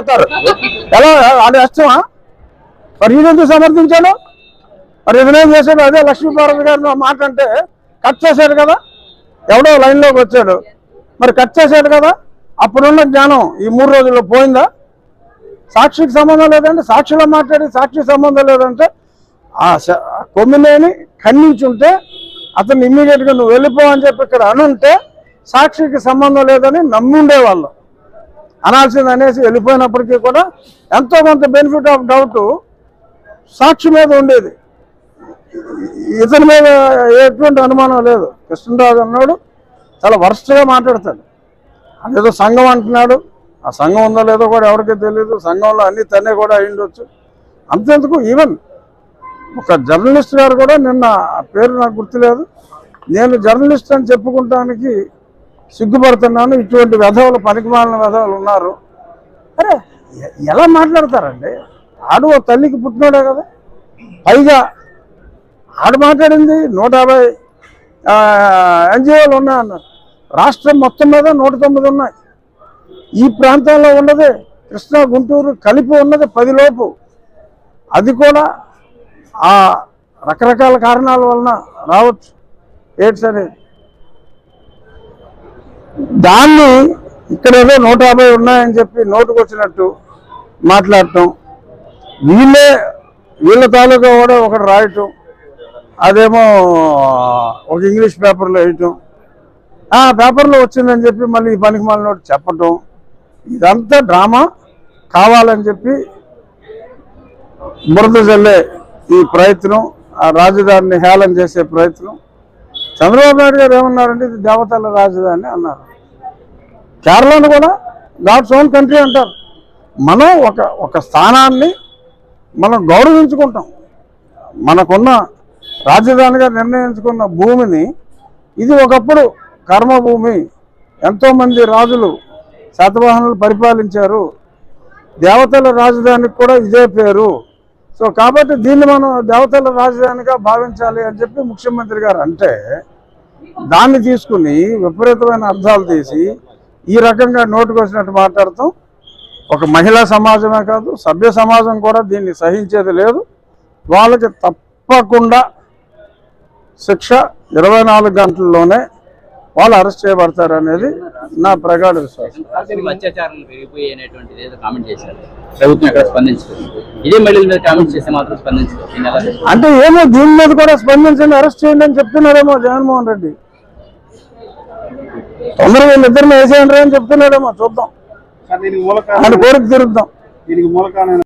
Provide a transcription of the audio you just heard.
మాట్లాడతారు. ఎలా అది ఇష్టమా? మరి ఈయనెందుకు సమర్థించాడు? మరి ఇదనేం చేశాడు? అదే లక్ష్మీపార్వతి గారు మాట అంటే కట్ చేశాడు కదా, ఎవడో లైన్లోకి వచ్చాడు, మరి కట్ చేశాడు కదా. అప్పుడున్న జ్ఞానం ఈ 3 రోజుల్లో పోయిందా? సాక్షికి సంబంధం లేదంటే, సాక్షిలో మాట్లాడి సాక్షికి సంబంధం లేదంటే ఆ కొమ్మినేని ఖండించుంటే అతను ఇమ్మీడియట్గా నువ్వు వెళ్ళిపో అని చెప్పి ఇక్కడ అనుంటే సాక్షికి సంబంధం లేదని నమ్ముండేవాళ్ళు. అనాల్సింది అనేసి వెళ్ళిపోయినప్పటికీ కూడా ఎంతో కొంత బెనిఫిట్ ఆఫ్ డౌట్ సాక్షి మీద ఉండేది. ఇతని మీద ఎటువంటి అనుమానం లేదు. కృష్ణరాజు అన్నాడు చాలా వరస్ట్గా మాట్లాడతాడు. అదేదో సంఘం అంటున్నాడు, ఆ సంఘం ఉందో లేదో కూడా ఎవరికీ తెలియదు. సంఘంలో అన్ని తనే కూడా అయ్యుండొచ్చు. అంతెందుకు, ఈవెన్ ఒక జర్నలిస్ట్ గారు కూడా నిన్న పేరు నాకు గుర్తులేదు, నేను జర్నలిస్ట్ అని చెప్పుకుంటానికి సిగ్గుపడుతున్నాను, ఇటువంటి వెధవలు పనికిమాలిన వెధవలు ఉన్నారు. అరే ఎలా మాట్లాడతారండి? ఆడు ఓ తల్లికి పుట్టినోడే కదా. పైగా ఆడు మాట్లాడింది 150 ఎన్జిఓలు ఉన్నాయన్నారు. రాష్ట్రం మొత్తం మీద 109 ఉన్నాయి. ఈ ప్రాంతంలో ఉన్నది కృష్ణా గుంటూరు కలిపి ఉన్నది 10 లోపు. అది కూడా ఆ రకరకాల కారణాల వలన రావచ్చు ఎయిడ్స్ అనేది. దాన్ని ఇక్కడేదో 150 ఉన్నాయని చెప్పి నోటుకు వచ్చినట్టు మాట్లాడటం, వీళ్ళ తాలూకా కూడా ఒకటి రాయటం, అదేమో ఒక ఇంగ్లీష్ పేపర్లో వేయటం, ఆ పేపర్లో వచ్చిందని చెప్పి మళ్ళీ ఈ పనికి మళ్ళీ నోటి చెప్పటం, ఇదంతా డ్రామా కావాలని చెప్పి బురద జల్లే ఈ ప్రయత్నం, ఆ రాజధానిని హేళన చేసే ప్రయత్నం. చంద్రబాబు నాయుడు గారు ఏమన్నారంటే ఇది దేవతల రాజధాని అన్నారు. కేరళను కూడా గాడ్స్ ఓన్ కంట్రీ అంటారు. మనం ఒక స్థానాన్ని మనం గౌరవించుకుంటాం. మనకున్న రాజధానిగా నిర్ణయించుకున్న భూమిని, ఇది ఒకప్పుడు కర్మభూమి, ఎంతోమంది రాజులు శాతవాహనులు పరిపాలించారు, దేవతల రాజధానికి కూడా ఇదే పేరు. సో కాబట్టి దీన్ని మనం దేవతల రాజధానిగా భావించాలి అని చెప్పి ముఖ్యమంత్రి గారు అంటే, దాన్ని తీసుకుని విపరీతమైన అర్థాలు తీసి ఈ రకంగా నోటుకు వచ్చినట్టు మాట్లాడతాం. ఒక మహిళా సమాజమే కాదు, సభ్య సమాజం కూడా దీన్ని సహించేది లేదు. వాళ్ళకి తప్పకుండా శిక్ష 24 గంటల్లోనే వాళ్ళు అరెస్ట్ చేయబడతారు అనేది నా ప్రగాఢ విశ్వాసం. అంటే ఏమో దీని మీద కూడా స్పందించండి, అరెస్ట్ చేయండి అని చెప్తున్నారేమో జగన్మోహన్ రెడ్డి. తొందరగా వీళ్ళిద్దరిని వేసేయండి అని చెప్తున్నాడేమో, చూద్దాం. కోరిక తిరుగుద్దాం.